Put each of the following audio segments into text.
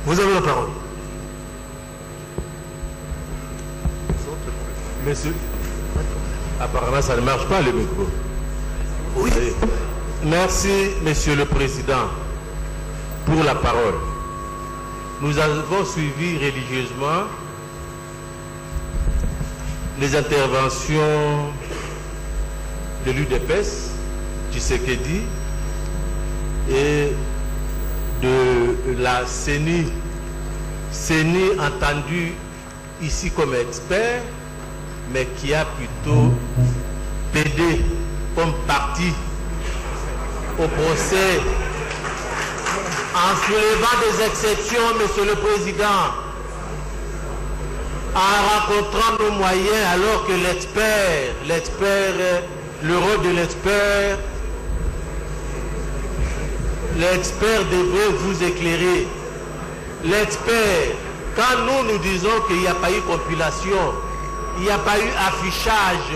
Vous avez la parole. Monsieur, apparemment ça ne marche pas le micro. Oui. Merci, Monsieur le Président, pour la parole. Nous avons suivi religieusement les interventions de l'UDPS, Tshisekedi, et de la CENI. CENI entendu ici comme expert, mais qui a plutôt plaidé comme partie au procès en soulevant des exceptions, Monsieur le Président, en rencontrant nos moyens, alors que le rôle de l'expert devrait vous éclairer. L'expert, quand nous disons qu'il n'y a pas eu compilation, il n'y a pas eu affichage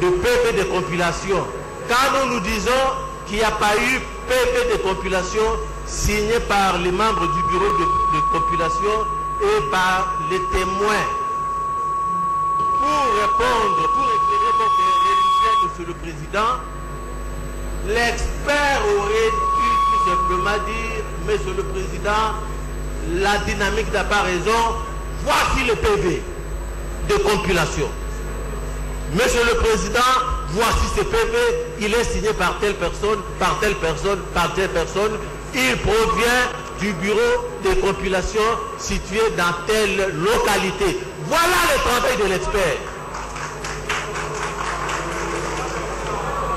de PV de compilation, quand nous disons qu'il n'y a pas eu PV de compilation signé par les membres du bureau de compilation et par les témoins, pour répondre, pour éclairer votre religion, Monsieur le Président, l'expert aurait dû tout simplement dire, Monsieur le Président, la dynamique n'a pas raison, voici le PV de compilation. Monsieur le Président, voici ce PV, il est signé par telle personne, par telle personne, par telle personne, il provient du bureau de compilation situé dans telle localité. Voilà le travail de l'expert.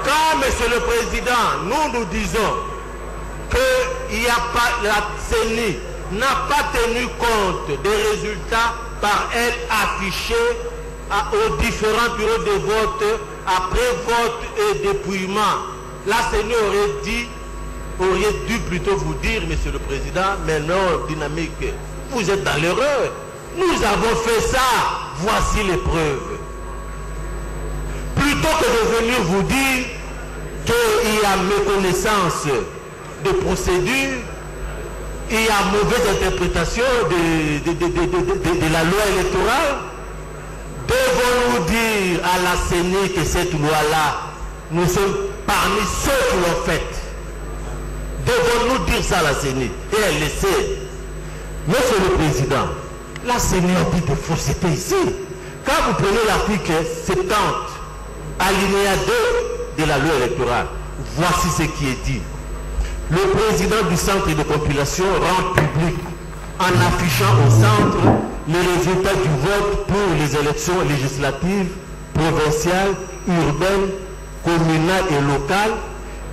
Quand, Monsieur le Président, nous disons que il y a pas, la CENI n'a pas tenu compte des résultats par elle affichés aux différents bureaux de vote après vote et dépouillement. La CENI aurait dû plutôt vous dire, Monsieur le Président, mais non, dynamique, vous êtes dans l'erreur. Nous avons fait ça, voici les preuves. Plutôt que de venir vous dire qu'il y a méconnaissance de procédure, il y a mauvaise interprétation de la loi électorale, devons-nous dire à la CENI que cette loi-là, nous sommes parmi ceux qui l'ont faite? Devons-nous dire ça à la CENI? Et elle le sait. Monsieur le Président, la CENI a dit de fausseté ici. Quand vous prenez l'article 70, alinéa 2 de la loi électorale, voici ce qui est dit. Le président du centre de compilation rend public, en affichant au centre les résultats du vote pour les élections législatives, provinciales, urbaines, communales et locales,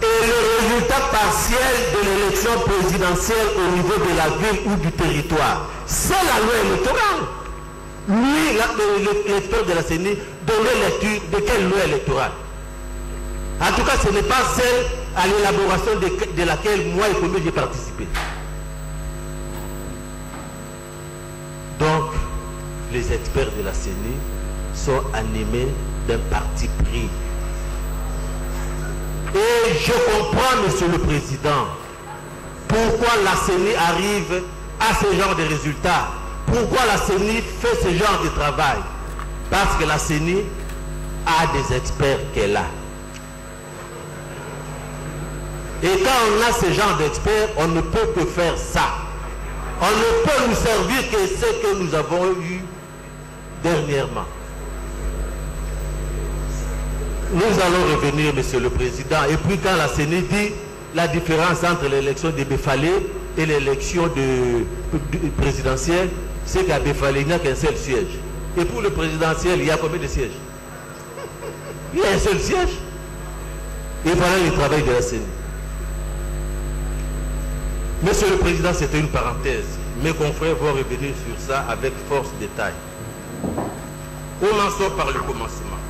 et le résultat partiel de l'élection présidentielle au niveau de la ville ou du territoire. C'est la loi électorale. Lui, l'électeur de la CENI, donnait lecture de quelle loi électorale? En tout cas, ce n'est pas celle à l'élaboration de laquelle moi et combien j'ai participé. Donc, les experts de la CENI sont animés d'un parti pris. Et je comprends, Monsieur le Président, pourquoi la CENI arrive à ce genre de résultats. Pourquoi la CENI fait ce genre de travail. Parce que la CENI a des experts qu'elle a. Et quand on a ce genre d'experts, on ne peut que faire ça. On ne peut nous servir que ce que nous avons eu dernièrement. Nous allons revenir, Monsieur le Président. Et puis quand la CENI dit la différence entre l'élection de Befalé et l'élection présidentielle, c'est qu'à Befalé, il n'y a qu'un seul siège. Et pour le présidentiel, il y a combien de sièges? Il y a un seul siège. Et voilà le travail de la CENI. Monsieur le Président, c'était une parenthèse. Mes confrères vont revenir sur ça avec force détail. Commençons par le commencement.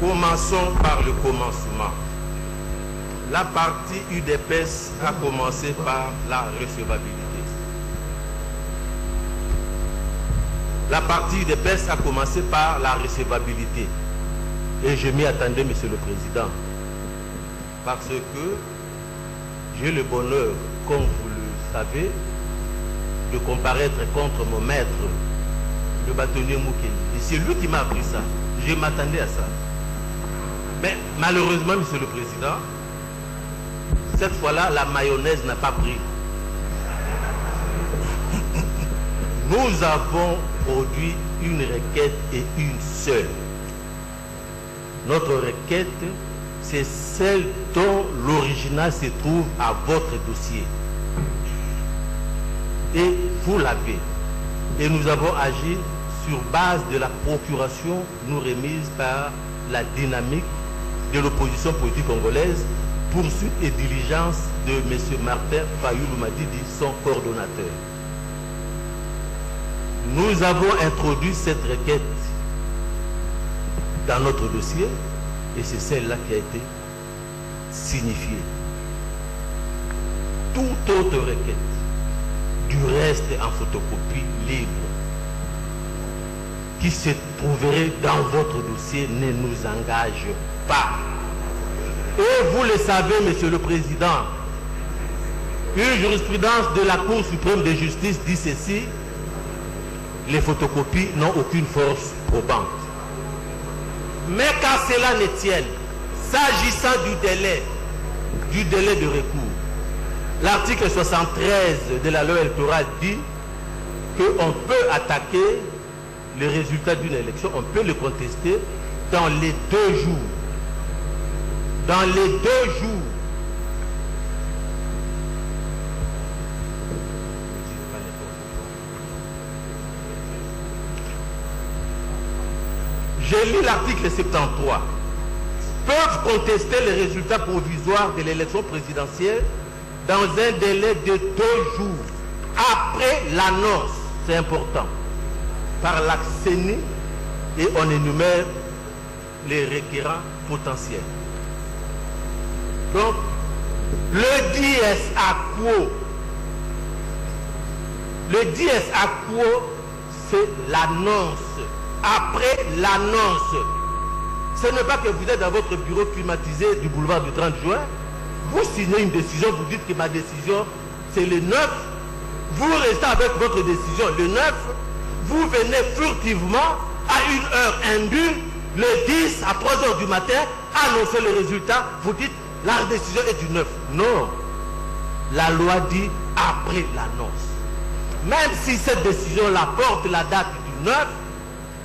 Commençons par le commencement. La partie UDPS a commencé par la recevabilité. La partie UDPS a commencé par la recevabilité. Et je m'y attendais, Monsieur le Président. parce que j'ai le bonheur, comme vous le savez, de comparaître contre mon maître, le bâtonnier Moukeni. Et c'est lui qui m'a appris ça. Je m'attendais à ça. Mais malheureusement, Monsieur le Président, cette fois-là, la mayonnaise n'a pas pris. Nous avons produit une requête et une seule. Notre requête, c'est celle dont l'original se trouve à votre dossier. Et vous l'avez. Et nous avons agi sur base de la procuration nous remise par la dynamique de l'opposition politique congolaise, poursuite et diligence de M. Martin Fayulu Madidi, son coordonnateur. Nous avons introduit cette requête dans notre dossier et c'est celle-là qui a été signifiée. Toute autre requête, du reste en photocopie libre, qui se trouverait dans votre dossier ne nous engage pas. Et vous le savez, Monsieur le Président, une jurisprudence de la Cour suprême de justice dit ceci: les photocopies n'ont aucune force probante. Mais qu'à cela ne tienne, s'agissant du délai de recours, l'article 73 de la loi électorale dit qu'on peut attaquer les résultats d'une élection, on peut le contester dans les 2 jours. Dans les 2 jours. Je lis l'article 73. Peuvent contester les résultats provisoires de l'élection présidentielle dans un délai de 2 jours après l'annonce, c'est important, par la CENI, et on énumère les requérants potentiels. Donc, le dies à quo, c'est l'annonce. Après l'annonce, ce n'est pas que vous êtes dans votre bureau climatisé du boulevard du 30 juin, vous signez une décision, vous dites que ma décision c'est le 9, vous restez avec votre décision le 9, vous venez furtivement à une heure indue, le 10 à 3 h du matin, annoncer le résultat, vous dites la décision est du 9. Non, la loi dit après l'annonce. Même si cette décision-là porte la date du 9,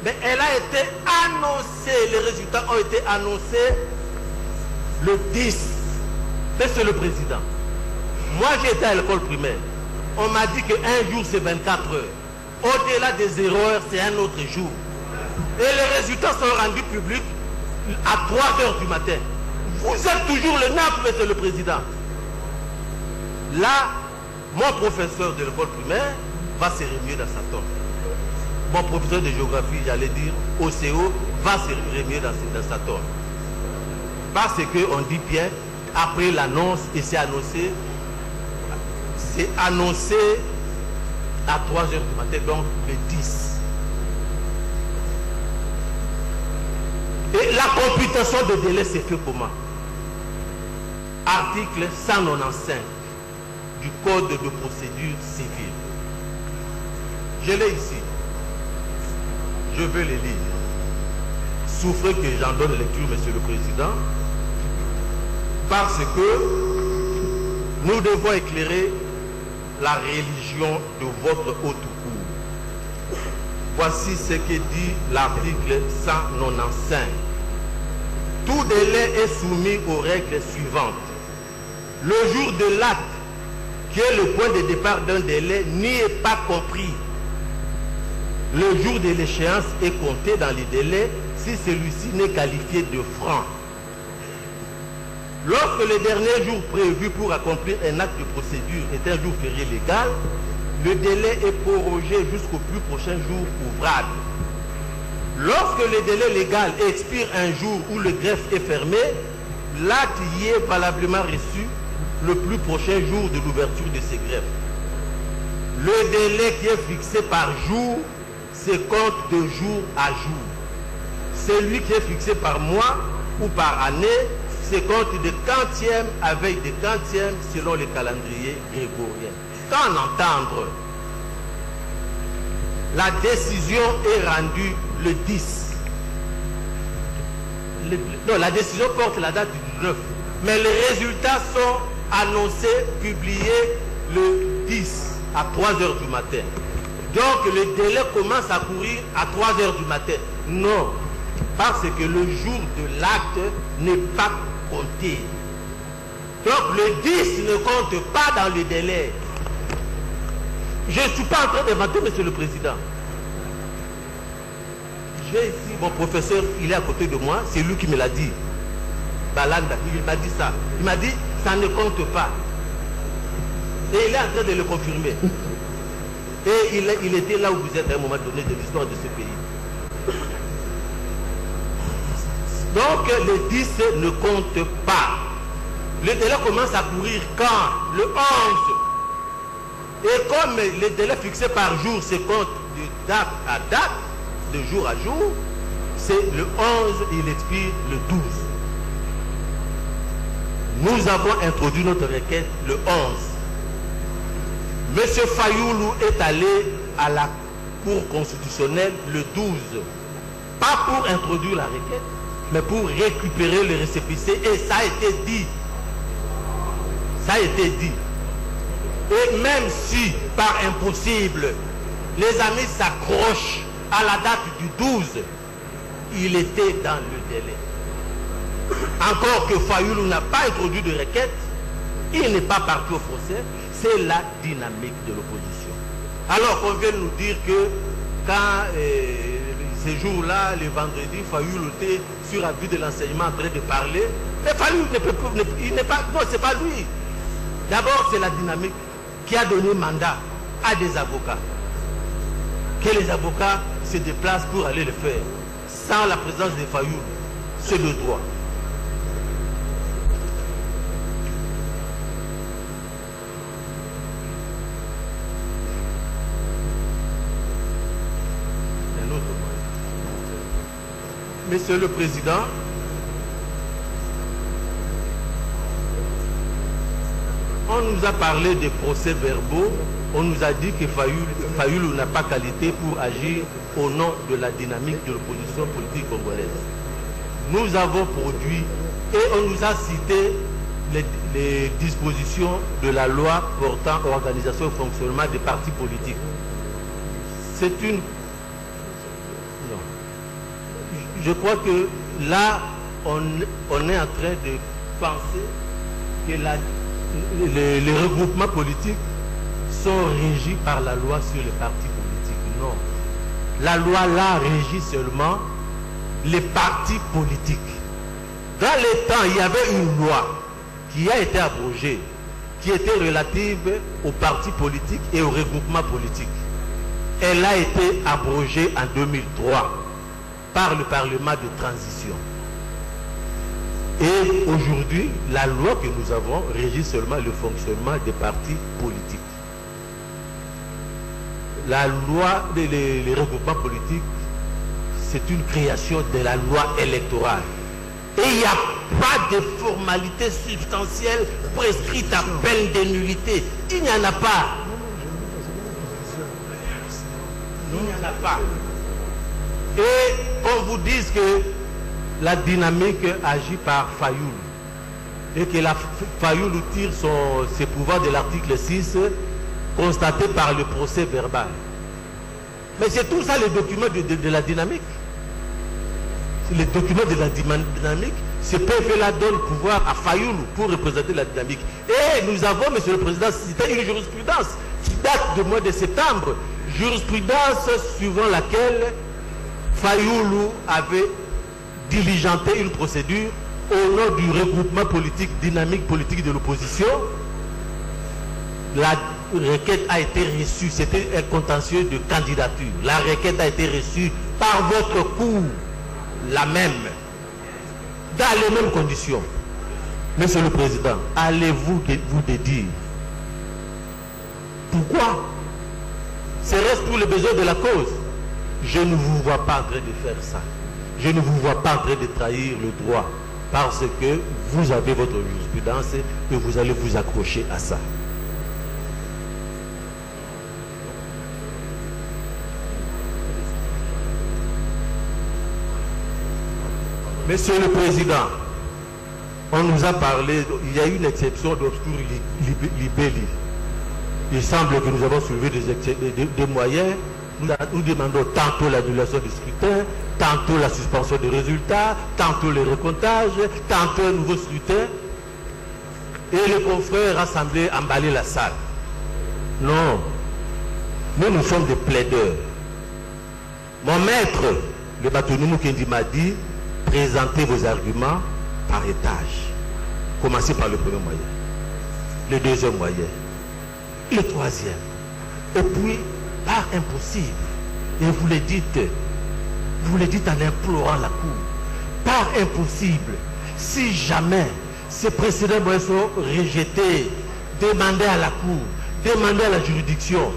mais elle a été annoncée, les résultats ont été annoncés le 10. Monsieur le Président, moi j'étais à l'école primaire, on m'a dit qu'un jour c'est 24 heures. Au-delà des 0 heures, c'est un autre jour. Et les résultats sont rendus publics à 3 h du matin. Vous êtes toujours le 9, Monsieur le Président. Là, mon professeur de l'école primaire va se remuer dans sa tombe. Mon professeur de géographie, j'allais dire, OCO, va se remuer dans sa tombe. Parce qu'on dit bien, après l'annonce, et c'est annoncé à 3 h du matin, donc le 10. Et la computation de délai s'est fait comment? Article 195 du Code de procédure civile. Je l'ai ici. Je veux les lire. Souffrez que j'en donne lecture, Monsieur le Président, parce que nous devons éclairer la religion de votre haute cour. Voici ce que dit l'article 195. Tout délai est soumis aux règles suivantes. Le jour de l'acte, qui est le point de départ d'un délai, n'y est pas compris. Le jour de l'échéance est compté dans les délais si celui-ci n'est qualifié de franc. Lorsque le dernier jour prévu pour accomplir un acte de procédure est un jour férié légal, le délai est prorogé jusqu'au plus prochain jour ouvrable. Lorsque le délai légal expire un jour où le greffe est fermé, l'acte y est valablement reçu le plus prochain jour de l'ouverture de ces greffes. Le délai qui est fixé par jour se compte de jour à jour. Celui qui est fixé par mois ou par année se compte de quantième avec des quantièmes selon le calendrier grégorien. Qu'en entendre? La décision est rendue le 10. Non, la décision porte la date du 9. Mais les résultats sont annoncés, publiés le 10 à 3 h du matin. Donc le délai commence à courir à 3 h du matin. Non, parce que le jour de l'acte n'est pas compté. Donc le 10 ne compte pas dans le délai. Je ne suis pas en train d'inventer, Monsieur le Président. J'ai ici mon professeur, il est à côté de moi, c'est lui qui me l'a dit. Balanda, il m'a dit ça. Il m'a dit, ça ne compte pas. Et il est en train de le confirmer. Et il était là où vous êtes à un moment donné de l'histoire de ce pays. Donc le 10 ne compte pas. Le délai commence à courir quand? Le 11. Et comme le délai fixé par jour se compte de date à date, de jour à jour, c'est le 11, il expire le 12. Nous avons introduit notre requête le 11. Monsieur Fayoulou est allé à la Cour constitutionnelle le 12. Pas pour introduire la requête, mais pour récupérer le récépissé. Et ça a été dit. Ça a été dit. Et même si, par impossible, les amis s'accrochent à la date du 12, il était dans le délai. Encore que Fayoulou n'a pas introduit de requête, il n'est pas parti au procès, c'est la dynamique de l'opposition. Alors qu'on vient nous dire que quand ces jours-là, le vendredi, Fayoulou était sur avis de l'enseignement en train de parler, mais Fayoulou il n'est pas, non, c'est pas lui. D'abord, c'est la dynamique qui a donné mandat à des avocats. Que les avocats se déplacent pour aller le faire. Sans la présence de Fayoulou, c'est le droit. Un autre point. Monsieur le Président, on nous a parlé des procès-verbaux, on nous a dit que Fayoulou n'a pas qualité pour agir au nom de la dynamique de l'opposition politique congolaise. Nous avons produit et on nous a cité les dispositions de la loi portant organisation et fonctionnement des partis politiques. C'est une... Non. Je crois que là, on est en train de penser que les regroupements politiques sont régis par la loi sur les partis politiques. Non. La loi là régit seulement les partis politiques. Dans les temps, il y avait une loi qui a été abrogée, qui était relative aux partis politiques et aux regroupements politiques. Elle a été abrogée en 2003 par le Parlement de transition. Et aujourd'hui, la loi que nous avons régit seulement le fonctionnement des partis politiques. La loi des regroupements politiques, c'est une création de la loi électorale. Et il n'y a pas de formalité substantielle prescrite à peine de nullité. Il n'y en a pas. Il n'y en a pas. Et on vous dise que la dynamique agit par Fayoulou et que Fayoulou tire ses pouvoirs de l'article 6 constaté par le procès verbal. Mais c'est tout ça les documents de la dynamique. Les documents de la dynamique, ce PV-là donne pouvoir à Fayoulou pour représenter la dynamique. Et nous avons, Monsieur le Président, cité une jurisprudence qui date du mois de septembre. Jurisprudence suivant laquelle Fayoulou avait diligenté une procédure au nom du regroupement politique, dynamique politique de l'opposition. La requête a été reçue, c'était un contentieux de candidature. La requête a été reçue par votre cour, la même, dans les mêmes conditions. Monsieur le Président, allez-vous vous dédire pourquoi? Serait-ce pour le besoin de la cause? Je ne vous vois pas en train de faire ça. Je ne vous vois pas en train de trahir le droit. parce que vous avez votre jurisprudence et vous allez vous accrocher à ça. Monsieur le Président, on nous a parlé, il y a eu une exception d'obscur libelli. Il semble que nous avons soulevé des moyens. Nous demandons tantôt l'annulation du scrutin, tantôt la suspension des résultats, tantôt les recomptages, tantôt un nouveau scrutin. Et les confrères rassemblés emballer la salle. Non, nous sommes des plaideurs. Mon maître, le Batonou Kendi, m'a dit, présentez vos arguments par étage. Commencez par le premier moyen, le deuxième moyen, le troisième. Et puis, par impossible, et vous le dites en implorant la Cour, par impossible, si jamais ces précédents moyens sont rejetés, demandez à la Cour, demandez à la juridiction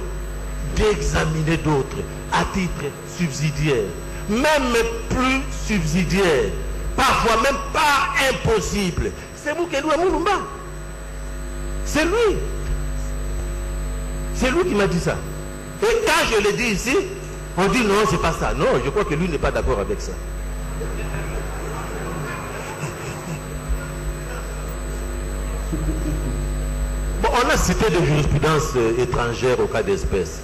d'examiner d'autres à titre subsidiaire, même plus subsidiaire, parfois même pas impossible. C'est Moukedou Moulumba. C'est lui. C'est lui qui m'a dit ça. Et quand je le dis ici, on dit non, c'est pas ça. Non, je crois que lui n'est pas d'accord avec ça. Bon, on a cité des jurisprudences étrangères au cas d'espèce,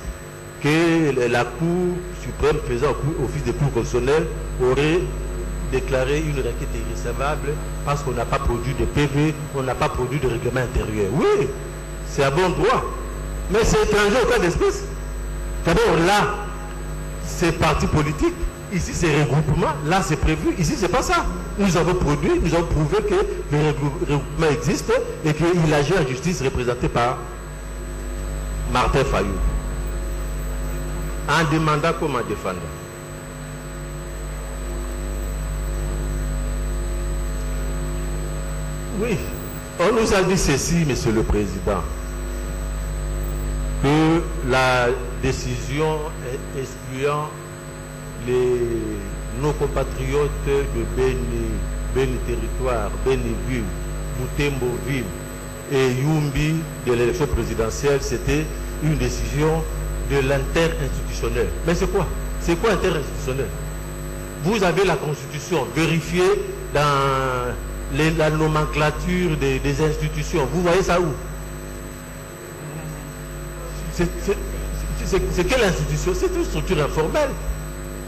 que la Cour suprême faisant office de cour constitutionnelle aurait déclaré une requête irrecevable parce qu'on n'a pas produit de PV, on n'a pas produit de règlement intérieur. Oui, c'est à bon droit. Mais c'est étranger au cas d'espèce. D'abord là, c'est parti politique. Ici c'est regroupement. Là c'est prévu. Ici c'est pas ça. Nous avons produit, nous avons prouvé que le regroupement existe et qu'il agit en justice représenté par Martin Fayou. En demandant comme en défendant. Oui, on nous a dit ceci, Monsieur le Président, que la décision excluant nos compatriotes de Beni Territoire, Beni Ville, Butembo Ville et Yumbi de l'élection présidentielle, c'était une décision de l'inter-institutionnel. Mais c'est quoi? C'est quoi inter-institutionnel? Vous avez la Constitution, vérifiée dans la nomenclature des institutions. Vous voyez ça où? C'est quelle institution? C'est une structure informelle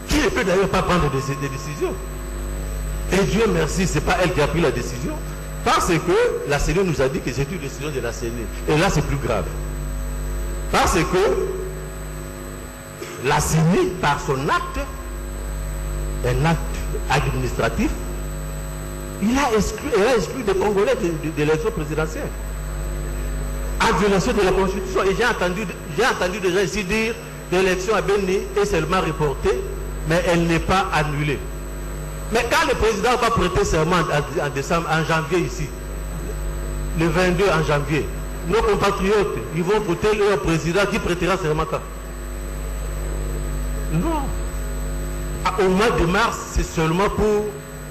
qui ne peut d'ailleurs pas prendre des décisions. Et Dieu merci, ce n'est pas elle qui a pris la décision, parce que la CENI nous a dit que c'est une décision de la CENI. Et là c'est plus grave. Parce que la CENI, par son acte, un acte administratif, elle a exclu des Congolais de l'élection présidentielle. En violation de la Constitution. Et j'ai entendu déjà ici dire que l'élection à Beni est seulement reportée, mais elle n'est pas annulée. Mais quand le président va prêter serment en décembre, en janvier ici, le 22 en janvier, nos compatriotes, ils vont voter leur président qui prêtera serment quand? Non. Au mois de mars, c'est seulement pour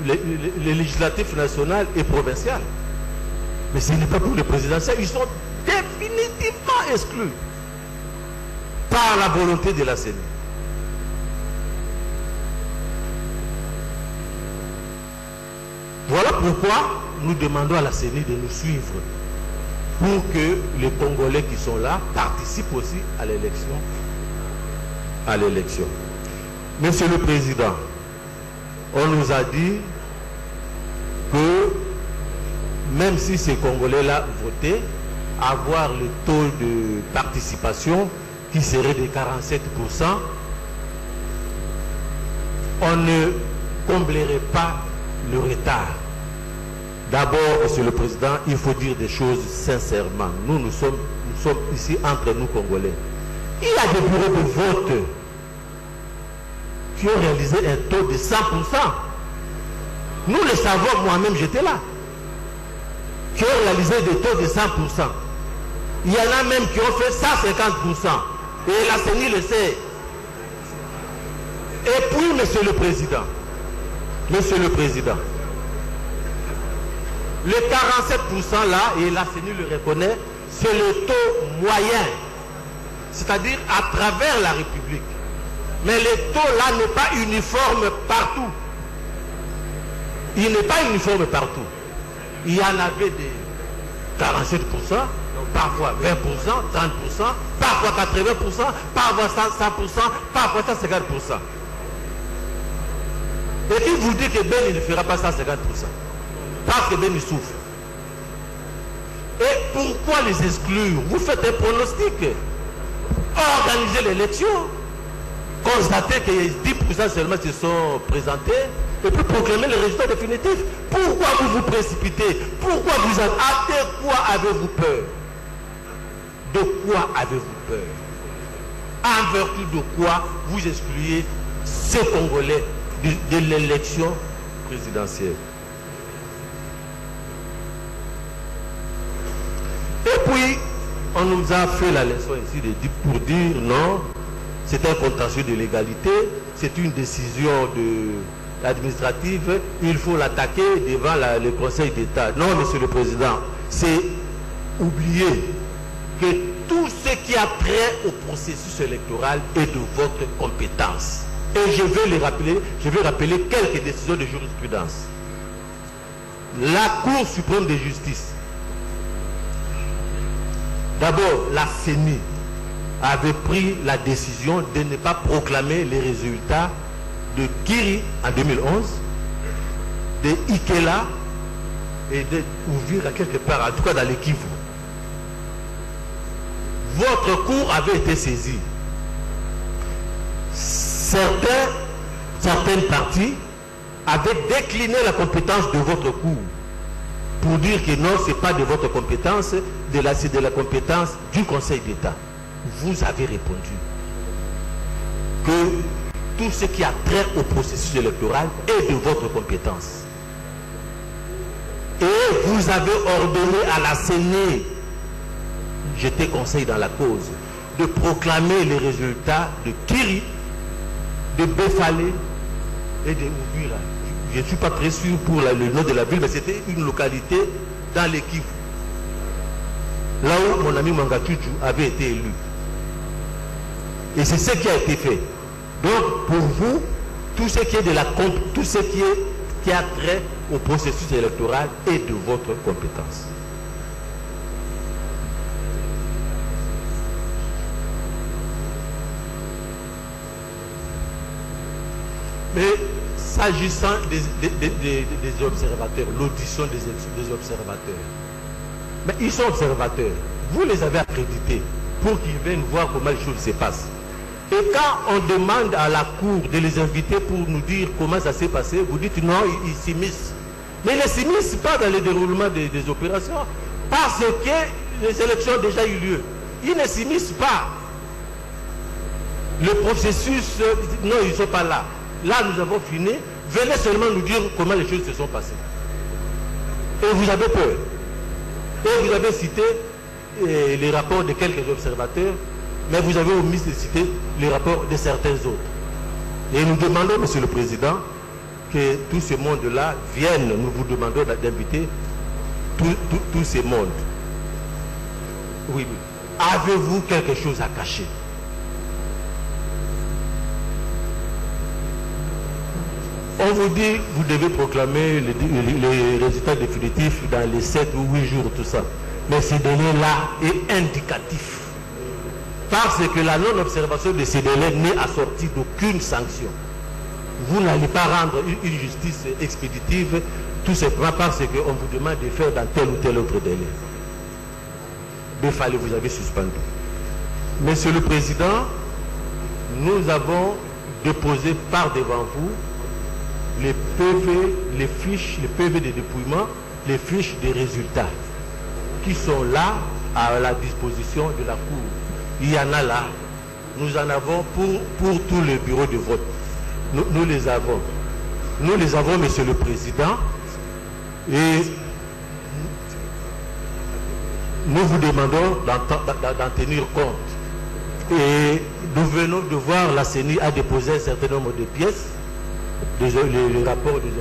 les législatifs nationaux et provinciaux. Mais ce n'est pas pour les présidentiels. Ils sont définitivement exclus par la volonté de la CENI. Voilà pourquoi nous demandons à la CENI de nous suivre pour que les Congolais qui sont là participent aussi à l'élection. Monsieur le Président, on nous a dit que même si ces Congolais-là votaient, avoir le taux de participation qui serait de 47%, on ne comblerait pas le retard. D'abord, Monsieur le Président, il faut dire des choses sincèrement. Nous sommes ici entre nous Congolais. Il y a des bureaux de vote qui ont réalisé un taux de 100%. Nous le savons, moi-même j'étais là. Qui ont réalisé des taux de 100%. Il y en a même qui ont fait 150%. Et la CENI le sait. Et puis, Monsieur le Président, Le 47% là, et la CENI le reconnaît, c'est le taux moyen, c'est-à-dire à travers la République. Mais le taux là n'est pas uniforme partout. Il n'est pas uniforme partout. Il y en avait des 47%, parfois 20%, 30%, parfois 80%, parfois 100%, parfois 150%. Et qui vous dit que Ben il ne fera pas 150%? Parce que Ben il souffre. Et pourquoi les exclure? Vous faites un pronostic. Organisez l'élection. Constatez que 10% seulement se sont présentés. Et puis proclamer les résultats définitifs. Pourquoi vous vous précipitez? Pourquoi vous avez... De quoi avez-vous peur? De quoi avez-vous peur? En vertu de quoi vous excluez ces Congolais de l'élection présidentielle? Et puis, on nous a fait la leçon ici pour dire non, c'est un contentieux de légalité, c'est une décision administrative, il faut l'attaquer devant le Conseil d'État. Non, Monsieur le Président, c'est oublier que tout ce qui a trait au processus électoral est de votre compétence. Et je vais rappeler quelques décisions de jurisprudence. La Cour suprême de justice, d'abord la CENI avait pris la décision de ne pas proclamer les résultats de Kiri en 2011, de Ikela et de Ouvira quelque part, en tout cas dans le Kivu. Votre cour avait été saisie. Certaines parties avaient décliné la compétence de votre cour pour dire que non, ce n'est pas de votre compétence, c'est de la compétence du Conseil d'État. Vous avez répondu que tout ce qui a trait au processus électoral est de votre compétence. Et vous avez ordonné à la CENI, j'étais conseil dans la cause, de proclamer les résultats de Kiri, de Befale et de Ouvira. Je ne suis pas très sûr pour le nom de la ville, mais c'était une localité dans le Kivu. Là où mon ami Mangatutu avait été élu. Et c'est ce qui a été fait. Donc, pour vous, tout ce qui a trait au processus électoral est de votre compétence. Mais s'agissant des observateurs, l'audition des observateurs, mais ils sont observateurs. Vous les avez accrédités pour qu'ils viennent voir comment les choses se passent. Et quand on demande à la Cour de les inviter pour nous dire comment ça s'est passé, vous dites non, ils s'immiscent. Mais ils ne s'immiscent pas dans le déroulement des opérations parce que les élections ont déjà eu lieu. Ils ne s'immiscent pas. Le processus, non, ils ne sont pas là. Là, nous avons fini. Venez seulement nous dire comment les choses se sont passées. Et vous avez peur. Et vous avez cité les rapports de quelques observateurs, mais vous avez omis de citer les rapports de certains autres. Et nous demandons, Monsieur le Président, que tout ce monde-là vienne. Nous vous demandons d'inviter tous ces mondes. Oui, oui. Avez-vous quelque chose à cacher? On vous dit, vous devez proclamer les résultats définitifs dans les 7 ou 8 jours, tout ça. Mais ce délai-là est indicatif. Parce que la non-observation de ces délais n'est assortie d'aucune sanction. Vous n'allez pas rendre une justice expéditive, tout simplement parce qu'on vous demande de faire dans tel ou tel autre délai. Befale, vous avez suspendu. Monsieur le Président, nous avons déposé par devant vous les PV, les fiches, les PV de dépouillement, les fiches des résultats qui sont là à la disposition de la Cour. Il y en a là. Nous en avons pour tous les bureaux de vote. Nous les avons. Nous les avons, Monsieur le Président. Et nous vous demandons d'en tenir compte. Et nous venons de voir la CENI a déposé un certain nombre de pièces, les rapports des